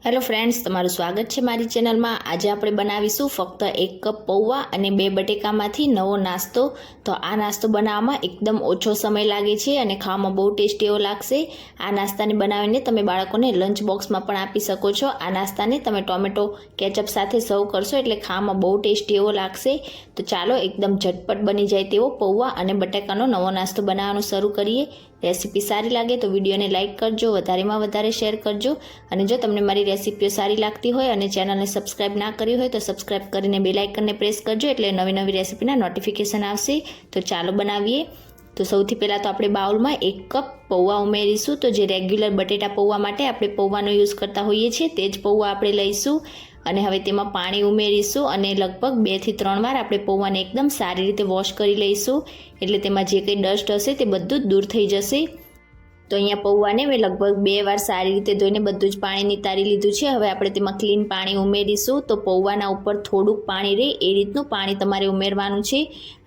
Hello friends, તમારું સ્વાગત છે મારી ચેનલમાં। આજે આપણે બનાવીશું ફક્ત 1 કપ પૌવા અને 2 બટેકામાંથી નવો નાસ્તો। તો આ નાસ્તો બનાવવામાં એકદમ ઓછો સમય લાગે છે અને ખાવામાં બહુ ટેસ્ટી એવો લાગશે। આ નાસ્તાને બનાવીને તમે બાળકોને લંચ બોક્સમાં પણ આપી શકો છો। આ નાસ્તાને તમે ટોમેટો કેચઅપ સાથે સર્વ કરશો એટલે ખાવામાં બહુ ટેસ્ટી એવો લાગશે। તો ચાલો એકદમ ઝટપટ બની જાય તેવો પૌવા અને બટેકાનો નવો નાસ્તો બનાવવાનું શરૂ કરીએ। રેસીપી સારી લાગે તો વિડીયોને લાઇક કરજો, વધારેમાં વધારે શેર કરજો અને જો તમને મારી રેસીપીઓ સારી લાગતી હોય અને ચેનલને સબસ્ક્રાઇબ ના કરી હોય તો સબસ્ક્રાઇબ કરીને બેલ આઇકનને પ્રેસ કરજો એટલે નવી નવી રેસીપીના નોટિફિકેશન આવશે। તો ચાલો બનાવીએ। તો સૌથી પહેલાં તો આપણે બાઉલમાં 1 કપ પૌવા ઉમેરીશું। તો જે રેગ્યુલર બટેટા પૌવા માટે આપણે પૌવાનો યુઝ કરતા હોઈએ છીએ તે જ પૌવા આપણે લઈશું અને હવે તેમાં પાણી ઉમેરીશું અને લગભગ 2 થી 3 વાર આપણે પૌવાને એકદમ સારી રીતે વોશ કરી લઈશું એટલે તેમાં જે કંઈ ડસ્ટ હશે તે બધું જ દૂર થઈ જશે। તો અહીંયા પૌવાને મેં લગભગ 2 વાર સારી રીતે ધોઈને બધું જ પાણી નિતારી લીધું છે। હવે આપણે તેમાં ક્લીન પાણી ઉમેરીશું। તો પૌવાના ઉપર થોડુંક પાણી રહે એ રીતનું પાણી તમારે ઉમેરવાનું છે।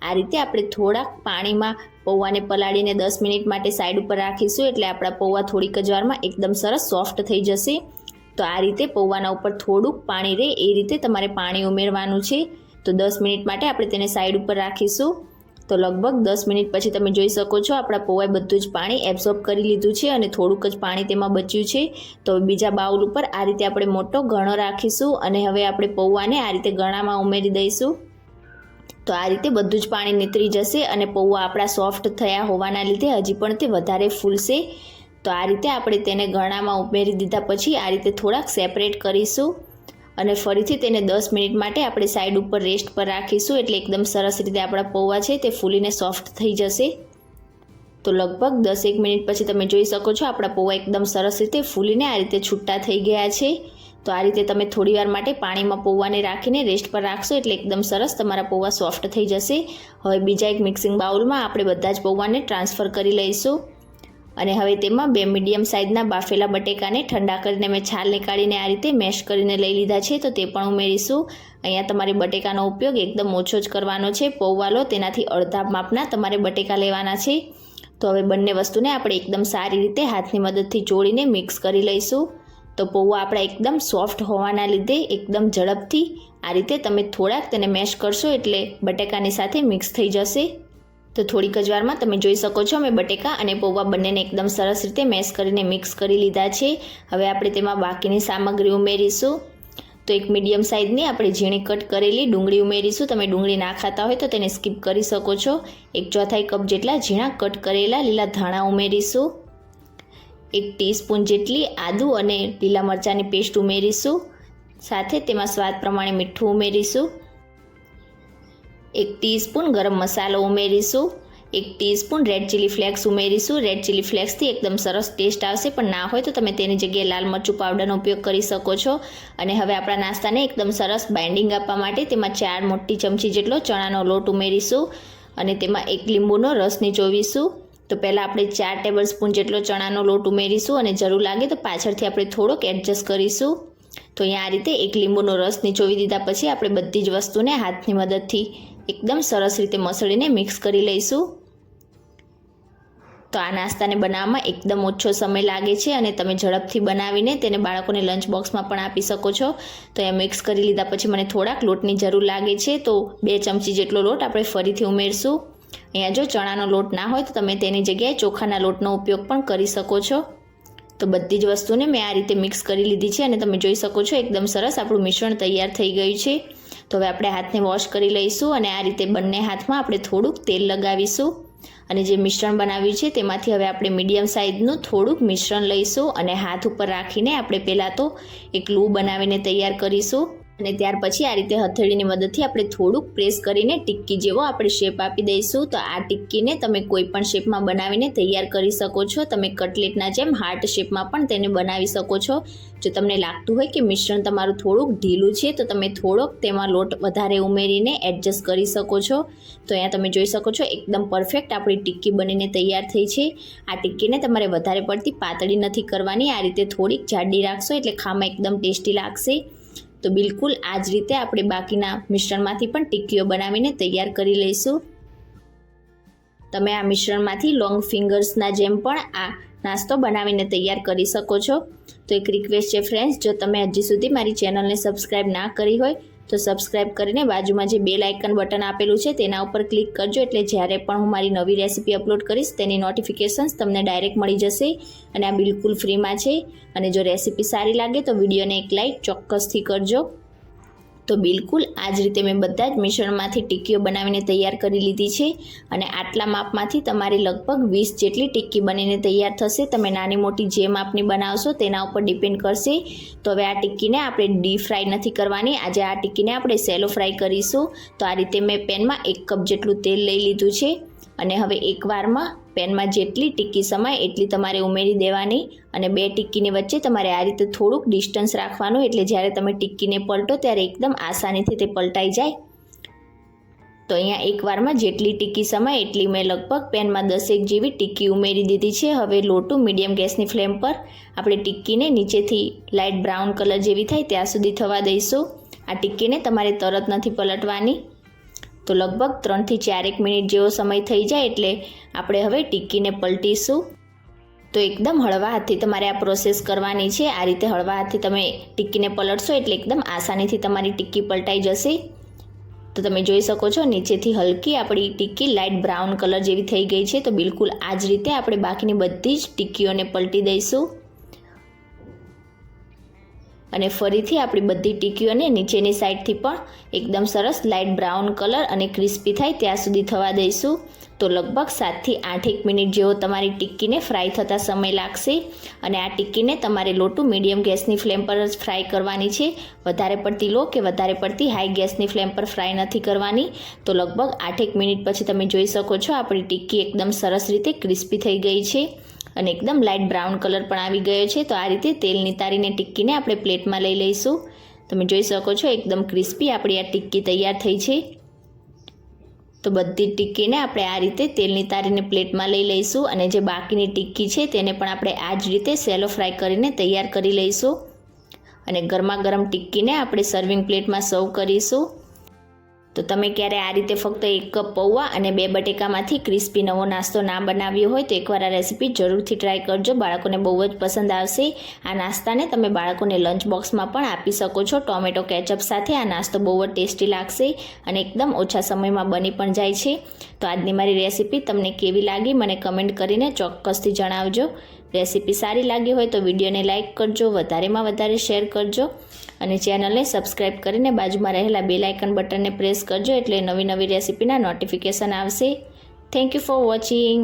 આ રીતે આપણે થોડાક પાણીમાં પૌવાને પલાળીને 10 મિનિટ માટે સાઈડ ઉપર રાખીશું એટલે આપણા પૌવા થોડીક જ વારમાં એકદમ સરસ સોફ્ટ થઈ જશે। તો આ રીતે પૌવાના ઉપર થોડુંક પાણી રહે એ રીતે તમારે પાણી ઉમેરવાનું છે। તો 10 મિનિટ માટે આપણે તેને સાઈડ ઉપર રાખીશું। તો લગભગ 10 મિનિટ પછી તમે જોઈ શકો છો આપણા પૌવાએ બધું જ પાણી એબ્ઝોર્બ કરી લીધું છે અને થોડુંક જ પાણી તેમાં બચ્યું છે। તો બીજા બાઉલ ઉપર આ રીતે આપણે મોટો ગણો રાખીશું અને હવે આપણે પૌવાને આ રીતે ગણામાં ઉમેરી દઈશું। તો આ રીતે બધું જ પાણી નીતરી જશે અને પૌવા આપણા સોફ્ટ થયા હોવાના લીધે હજી પણ તે વધારે ફૂલશે। તો આ રીતે આપણે તેને ગણામાં ઉમેરી દીધા પછી આ રીતે થોડાક સેપરેટ કરીશું અને ફરીથી તેને 10 મિનિટ માટે આપણે સાઈડ ઉપર રેસ્ટ પર રાખીશું એટલે એકદમ સરસ રીતે આપણા પૌવા છે તે ફૂલીને સોફ્ટ થઈ જશે। તો લગભગ 10-1 મિનિટ પછી તમે જોઈ શકો છો આપણા પૌવા એકદમ સરસ રીતે ફૂલીને આ રીતે છૂટા થઈ ગયા છે। તો આ રીતે તમે થોડીવાર માટે પાણીમાં પૌવાને રાખીને રેસ્ટ પર રાખશો એટલે એકદમ સરસ તમારા પૌવા સોફ્ટ થઈ જશે। હવે બીજા એક મિક્સિંગ બાઉલમાં આપણે બધા જ પૌવાને ટ્રાન્સફર કરી લઈશું અને હવે તેમાં 2 મીડિયમ સાઇઝના બાફેલા બટેકાને ઠંડા કરીને મેં છાલ નીકાળીને આ રીતે મેશ કરીને લઈ લીધા છે। તો તે પણ ઉમેરીશું। અહીંયા તમારે બટેકાનો ઉપયોગ એકદમ ઓછો જ કરવાનો છે। પૌવા લો તેનાથી અડધા માપના તમારે બટેકા લેવાના છે। તો હવે બંને વસ્તુને આપણે એકદમ સારી રીતે હાથની મદદથી ચોળીને મિક્સ કરી લઈશું। તો પૌવા આપણા એકદમ સોફ્ટ હોવાના લીધે એકદમ ઝડપથી આ રીતે તમે થોડાક તેને મેશ કરશો એટલે બટેકાની સાથે મિક્સ થઈ જશે। તો થોડીક જ વારમાં તમે જોઈ શકો છો મેં બટેકા અને પૌવા બંનેને એકદમ સરસ રીતે મેશ કરીને મિક્સ કરી લીધા છે। હવે આપણે તેમાં બાકીની સામગ્રી ઉમેરીશું। તો એક મીડિયમ સાઇઝની આપણે ઝીણી કટ કરેલી ડુંગળી ઉમેરીશું। તમે ડુંગળી ના ખાતા હોય તો તેને સ્કીપ કરી શકો છો। 1/4 કપ જેટલા ઝીણા કટ કરેલા લીલા ધાણા ઉમેરીશું। 1 ટીસ્પૂન જેટલી આદુ અને લીલા મરચાંની પેસ્ટ ઉમેરીશું। સાથે તેમાં સ્વાદ પ્રમાણે મીઠું ઉમેરીશું। 1 ટીસ્પૂન ગરમ મસાલો ઉમેરીશું। 1 ટીસ્પૂન રેડ ચીલી ફ્લેક્સ ઉમેરીશું। રેડ ચીલી ફ્લેક્સથી એકદમ સરસ ટેસ્ટ આવશે, પણ ના હોય તો તમે તેની જગ્યાએ લાલ મરચું પાવડરનો ઉપયોગ કરી શકો છો। અને હવે આપણા નાસ્તાને એકદમ સરસ બાઇન્ડિંગ આપવા માટે તેમાં 4 મોટી ચમચી જેટલો ચણાનો લોટ ઉમેરીશું અને તેમાં 1 લીંબુનો રસ નીચોવીશું। તો પહેલાં આપણે 4 ટેબલ સ્પૂન જેટલો ચણાનો લોટ ઉમેરીશું અને જરૂર લાગે તો પાછળથી આપણે થોડોક એડજસ્ટ કરીશું। તો અહીંયા આ રીતે 1 લીંબુનો રસ નીચોવી દીધા પછી આપણે બધી જ વસ્તુને હાથની મદદથી એકદમ સરસ રીતે મસળીને મિક્સ કરી લઈશું। તો આ નાસ્તાને બનાવવામાં એકદમ ઓછો સમય લાગે છે અને તમે ઝડપથી બનાવીને તેને બાળકોને લંચ બોક્સમાં પણ આપી શકો છો। તો એ મિક્સ કરી લીધા પછી મને થોડાક લોટની જરૂર લાગે છે તો 2 ચમચી જેટલો લોટ આપણે ફરીથી ઉમેરશું। અહીંયા જો ચણાનો લોટ ના હોય તો તમે તેની જગ્યાએ ચોખાના લોટનો ઉપયોગ પણ કરી શકો છો। તો બધી જ વસ્તુને મેં આ રીતે મિક્સ કરી લીધી છે અને તમે જોઈ શકો છો એકદમ સરસ આપણું મિશ્રણ તૈયાર થઈ ગયું છે। તો હવે આપણે હાથને વોશ કરી લઈશું અને આ રીતે બંને હાથમાં આપણે થોડુંક તેલ લગાવીશું અને જે મિશ્રણ બનાવ્યું છે તેમાંથી હવે આપણે મીડિયમ સાઇઝનું થોડુંક મિશ્રણ લઈશું અને હાથ ઉપર રાખીને આપણે પહેલાં તો એક લૂ બનાવીને તૈયાર કરીશું અને ત્યાર પછી આ રીતે હથેળીની મદદથી આપણે થોડુંક પ્રેસ કરીને ટિક્કી જેવો આપણે શેપ આપી દઈશું। તો આ ટિક્કીને તમે કોઈ પણ શેપમાં બનાવીને તૈયાર કરી શકો છો। તમે કટલેટના જેમ હાર્ટ શેપમાં પણ તેને બનાવી શકો છો। જો તમને લાગતું હોય કે મિશ્રણ તમારું થોડુંક ઢીલું છે તો તમે થોડોક તેમાં લોટ વધારે ઉમેરીને એડજસ્ટ કરી શકો છો। તો અહીંયા તમે જોઈ શકો છો એકદમ પરફેક્ટ આપણી ટિક્કી બનીને તૈયાર થઈ છે। આ ટિક્કીને તમારે વધારે પડતી પાતળી નથી કરવાની, આ રીતે થોડીક જાડી રાખશો એટલે ખાવામાં એકદમ ટેસ્ટી લાગશે। તો બિલકુલ આ જ રીતે આપણે બાકીના મિશ્રણમાંથી પણ ટિક્કીઓ બનાવીને તૈયાર કરી લઈશું। તમે આ મિશ્રણમાંથી લોંગ ફિંગર્સના જેમ પણ આ નાસ્તો બનાવીને તૈયાર કરી શકો છો। તો એક રિક્વેસ્ટ છે ફ્રેન્ડ્સ, જો તમે હજી સુધી મારી ચેનલને સબસ્ક્રાઈબ ના કરી હોય તો સબસ્ક્રાઈબ કરીને બાજુમાં જે બેલ આઇકન બટન આપેલું છે તેના ઉપર ક્લિક કરજો, એટલે જ્યારે પણ હું મારી નવી રેસીપી અપલોડ કરીશ તેની નોટિફિકેશન્સ તમને ડાયરેક્ટ મળી જશે। અને આ બિલકુલ ફ્રીમાં છે। અને જો રેસીપી સારી લાગે તો વિડીયોને એક લાઇક ચોક્કસથી કરજો। તો બિલકુલ આ જ રીતે મેં બધા જ મિશ્રણમાંથી ટિક્કીઓ બનાવીને તૈયાર કરી લીધી છે। અને આટલા માપમાંથી તમારી લગભગ 20 જેટલી ટિક્કી બનીને તૈયાર થશે। તમે નાની મોટી જે માપની બનાવશો તેના ઉપર ડિપેન્ડ કરશે। તો હવે આ ટિક્કીને આપણે ડીપ ફ્રાય નથી કરવાની, આજે આ ટિક્કીને આપણે સેલો ફ્રાય કરીશું। તો આ રીતે મેં પેનમાં 1 કપ જેટલું તેલ લઈ લીધું છે। અને હવે એકવારમાં પેનમાં જેટલી ટિક્કી સમાય એટલી તમારે ઉમેરી દેવાની। અને 2 ટિક્કીની વચ્ચે તમારે આ રીતે થોડુંક ડિસ્ટન્સ રાખવાનું, એટલે જ્યારે તમે ટિક્કીને પલટો ત્યારે એકદમ આસાનીથી તે પલટાઈ જાય। તો અહીંયા એકવારમાં જેટલી ટિક્કી સમાય એટલી મેં લગભગ પેનમાં 10 જેવી ટિક્કી ઉમેરી દીધી છે। હવે લો ટુ મીડિયમ ગેસની ફ્લેમ પર આપણે ટિક્કીને નીચેથી લાઇટ બ્રાઉન કલર જેવી થાય ત્યાં સુધી થવા દઈશું। આ ટિક્કીને તમારે તરત નથી પલટવાની, તો લગભગ 3 થી 4 મિનિટ જેવો સમય થઈ જાય એટલે આપણે હવે ટિક્કીને પલટીશું। તો એકદમ હળવા હાથથી તમારે આ પ્રોસેસ કરવાની છે। આ રીતે હળવા હાથથી તમે ટિક્કીને પલટશો એટલે એકદમ આસાનીથી તમારી ટિક્કી પલટાઈ જશે। તો તમે જોઈ શકો છો નીચેથી હલકી આપણી ટિક્કી લાઇટ બ્રાઉન કલર જેવી થઈ ગઈ છે। તો બિલકુલ આ જ રીતે આપણે બાકીની બધી જ ટિક્કીઓને પલટી દઈશું। અને ફરીથી આપણી બધી ટિક્કીઓને નીચેની સાઈડથી પણ એકદમ સરસ લાઇટ બ્રાઉન કલર અને ક્રિસ્પી થાય ત્યાં સુધી થવા દઈશું। તો લગભગ 7 થી 8 મિનિટ જેવો તમારી ટિક્કીને ફ્રાય થતાં સમય લાગશે। અને આ ટિક્કીને તમારે લો ટુ મીડિયમ ગેસની ફ્લેમ પર જ ફ્રાય કરવાની છે, વધારે પડતી લો કે વધારે પડતી હાઈ ગેસની ફ્લેમ પર ફ્રાય નથી કરવાની। તો લગભગ 8 મિનિટ પછી તમે જોઈ શકો છો આપણી ટિક્કી એકદમ સરસ રીતે ક્રિસ્પી થઈ ગઈ છે અને એકદમ લાઇટ બ્રાઉન કલર પણ આવી ગયો છે। તો આ રીતે તેલ નિતારીને ટિક્કીને આપણે પ્લેટમાં લઈ લઈશું। તમે જોઈ શકો છો એકદમ ક્રિસ્પી આપણી આ ટિક્કી તૈયાર થઈ છે। તો બધી ટિક્કીને આપણે આ રીતે તેલ નિતારીને પ્લેટમાં લઈ લઈશું। અને જે બાકીની ટિક્કી છે તેને પણ આપણે આ જ રીતે સેલો ફ્રાય કરીને તૈયાર કરી લઈશું। અને ગરમા ગરમ ટિક્કીને આપણે સર્વિંગ પ્લેટમાં સર્વ કરીશું। તો તમે ક્યારે આ રીતે ફક્ત 1 કપ પૌવા અને 2 બટેકામાંથી ક્રિસ્પી નવો નાસ્તો ના બનાવ્યો હોય તો એકવાર આ રેસીપી જરૂરથી ટ્રાય કરજો, બાળકોને બહુ જ પસંદ આવશે। આ નાસ્તાને તમે બાળકોને લંચ બોક્સમાં પણ આપી શકો છો। ટોમેટો કેચઅપ સાથે આ નાસ્તો બહુ જ ટેસ્ટી લાગશે અને એકદમ ઓછા સમયમાં બની પણ જાય છે। તો આજની મારી રેસીપી તમને કેવી લાગી મને કમેન્ટ કરીને ચોક્કસથી જણાવજો। રેસીપી સારી લાગી હોય તો વિડીયોને લાઇક કરજો, વધારેમાં વધારે શેર કરજો અને ચેનલને સબસ્ક્રાઈબ કરીને બાજુમાં રહેલા બેલ આઇકન બટનને પ્રેસ કરજો, એટલે નવી રેસીપીના નોટિફિકેશન આવશે। Thank you for watching.